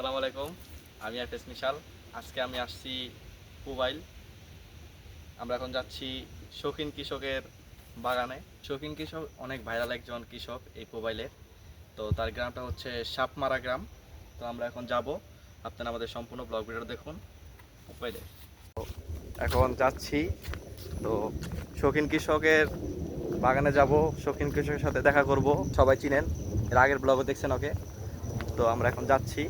আসসালামু আলাইকুম। আমি এফএস মিশাল। আজকে আমি আসছি পুবাইল। আমরা এখন যাচ্ছি শৌখিন কৃষকের বাগানে। শৌখিন কৃষক অনেক ভাইরাল একজন কৃষক এই পুবাইলের। তো তার গ্রামটা হচ্ছে সাপমারা গ্রাম। তো আমরা এখন যাব। আপনারা আমাদের সম্পূর্ণ ব্লগ ভিডিও দেখুন পুবাইলে। এখন যাচ্ছি। তো শৌখিন কৃষকের বাগানে যাব, শৌখিন কৃষকের সাথে দেখা করব। সবাই চিনেন, এর আগের ব্লগে দেখছেন ওকে। তো আমরা এখন যাচ্ছি।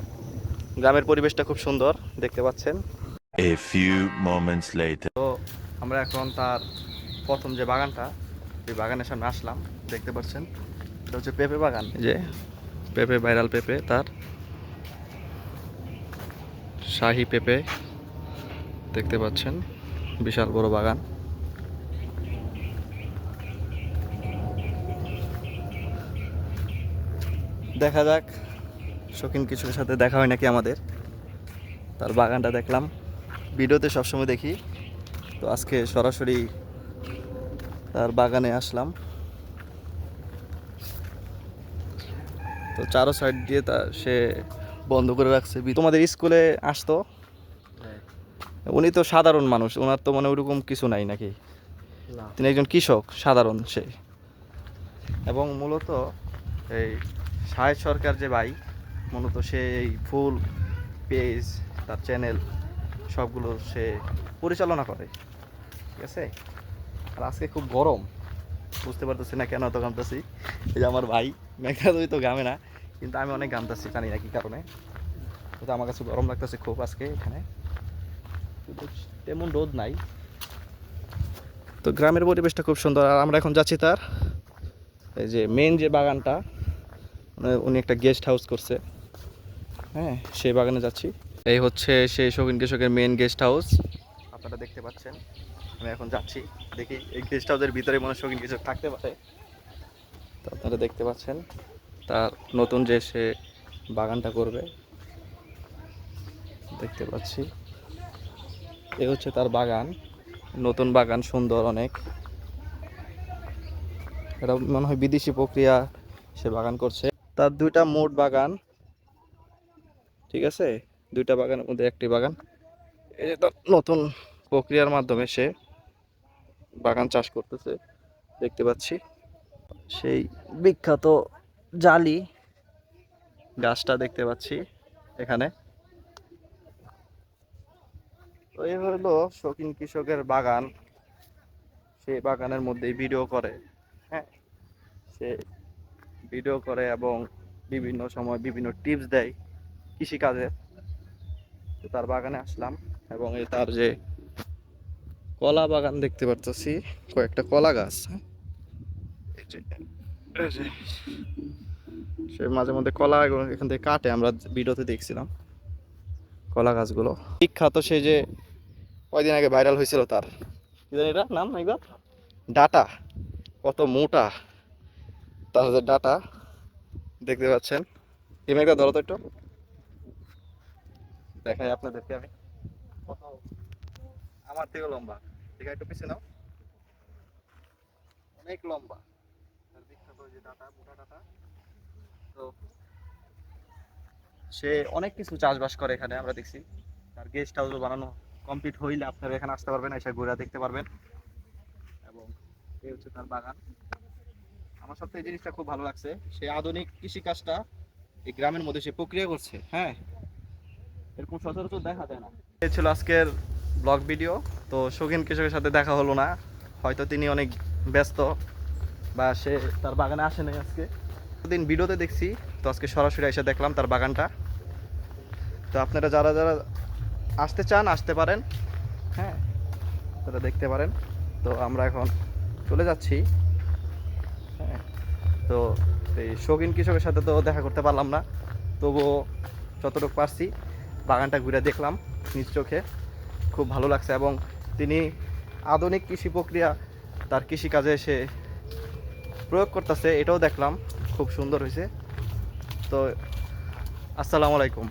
গ্রামের পরিবেশটা খুব সুন্দর দেখতে পাচ্ছেন। A few moments later. তো আমরা এখন তার প্রথম যে বাগানটা, এই বাগানের সামনে আসলাম। দেখতে পাচ্ছেন এটা হচ্ছে পেঁপে বাগান। এই যে পেঁপে, ভাইরাল পেঁপে, তার শাহী পেঁপে দেখতে পাচ্ছেন। বিশাল বড় বাগান। দেখা যাক শৌখিন কৃষকের সাথে দেখা হয় নাকি আমাদের। তার বাগানটা দেখলাম, ভিডিওতে সবসময় দেখি, তো আজকে সরাসরি তার বাগানে আসলাম। তো চারো সাইড দিয়ে তা সে বন্ধ করে রাখছে। তোমাদের স্কুলে আসতো, উনি তো সাধারণ মানুষ, ওনার তো মানে ওরকম কিছু নাই নাকি? তিনি একজন কৃষক সাধারণ সে, এবং মূলত এই সাহেব সরকার যে ভাই, মূলত সে এই ফুল পেজ, তার চ্যানেল সবগুলো সে পরিচালনা করে, ঠিক আছে। আর আজকে খুব গরম, বুঝতে পারতেছি না কেন এত ঘামতেছি। এই যে আমার ভাই মেঘাদই তো ঘামে না, কিন্তু আমি অনেক ঘামতেছি, জানি না কি কারণে। কিন্তু আমার কাছে গরম লাগতেছে খুব আজকে এখানে, কিন্তু তেমন রোদ নাই। তো গ্রামের পরিবেশটা খুব সুন্দর। আর আমরা এখন যাচ্ছি তার এই যে মেন যে বাগানটা, উনি একটা গেস্ট হাউস করছে, হ্যাঁ, সেই বাগানে যাচ্ছি। এই হচ্ছে সেই শৌখিন কৃষকের মেন গেস্ট হাউস, আপনারা দেখতে পাচ্ছেন। আমি এখন যাচ্ছি, দেখি এই গেস্ট হাউসের ভিতরে মনে শৌখিন কৃষক থাকতে পারে। তো আপনারা দেখতে পাচ্ছেন তার নতুন যে সে বাগানটা করবে, দেখতে পাচ্ছি। এই হচ্ছে তার বাগান, নতুন বাগান, সুন্দর অনেক। এটা মনে হয় বিদেশি প্রক্রিয়া সে বাগান করছে। তার দুইটা মোট বাগান, ঠিক আছে, দুইটা বাগানের মধ্যে একটি বাগান। এই যে তার নতুন প্রক্রিয়ার মাধ্যমে সে বাগান চাষ করতেছে, দেখতে পাচ্ছি। সেই বিখ্যাত জালি গাছটা দেখতে পাচ্ছি এখানে। তো এই হলো শৌখিন কৃষকের বাগান। সেই বাগানের মধ্যেই ভিডিও করে, হ্যাঁ, সে ভিডিও করে এবং বিভিন্ন সময় বিভিন্ন টিপস দেয় কৃষিকাজের। তো তার বাগানে আসলাম, এবং এই তার যে কলা বাগান দেখতে পারতেছি, কয়েকটা কলা গাছ, হ্যাঁ, এই যে সে মাঝে মধ্যে কলা এখান থেকে কাটে, আমরা ভিডিওতে দেখছিলাম কলা গাছগুলো। বিখ্যাত সেই যে কয়দিন আগে ভাইরাল হয়েছিল তার, কি জানি এটা নাম, একবার ডাটা, কত মোটা তার যে ডাটা, দেখতে পাচ্ছেন। এই মেঘটা ধরো তো একটু, দেখাই আপনাদেরকে আমি। কত আমার থেকে লম্বা, ঠিক আছে, একটু পিছিয়ে নাও, অনেক লম্বা তার বিখ্যাত যে ডাটা, মোটা ডাটা। তো সে অনেক কিছু চাষবাস করে এখানে, আমরা দেখছি। তার গেস্ট হাউসও বানানো কমপ্লিট হইলে আপনারা এখানে আসতে পারবেন, এসে ঘুরে দেখতে পারবেন। এবং এই হচ্ছে তার বাগান। আমার সবথেকে এই জিনিসটা খুব ভালো লাগছে, সে আধুনিক কৃষিকাজটা এই গ্রামের মধ্যে সে প্রক্রিয়া করছে, হ্যাঁ, এরকম সচরাচর দেখা যায় না। এই ছিল আজকের ব্লগ ভিডিও। তো শৌখিন কৃষকের সাথে দেখা হলো না, হয়তো তিনি অনেক ব্যস্ত, বা সে তার বাগানে আসে নাই আজকে। দিন ভিডিওতে দেখছি, তো আজকে সরাসরি এসে দেখলাম তার বাগানটা। তো আপনারা যারা যারা আসতে চান আসতে পারেন, হ্যাঁ, তারা দেখতে পারেন। তো আমরা এখন চলে যাচ্ছি, হ্যাঁ। তো এই শৌখিন কৃষকের সাথে তো দেখা করতে পারলাম না, তবুও যতটুকু পারছি বাগানটা ঘুরে দেখলাম নিজ চোখে, খুব ভালো লাগছে। এবং তিনি আধুনিক কৃষি প্রক্রিয়া তার কৃষিকাজে সে প্রয়োগ করতেছে, এটাও দেখলাম, খুব সুন্দর হয়েছে। তো আসসালামু আলাইকুম।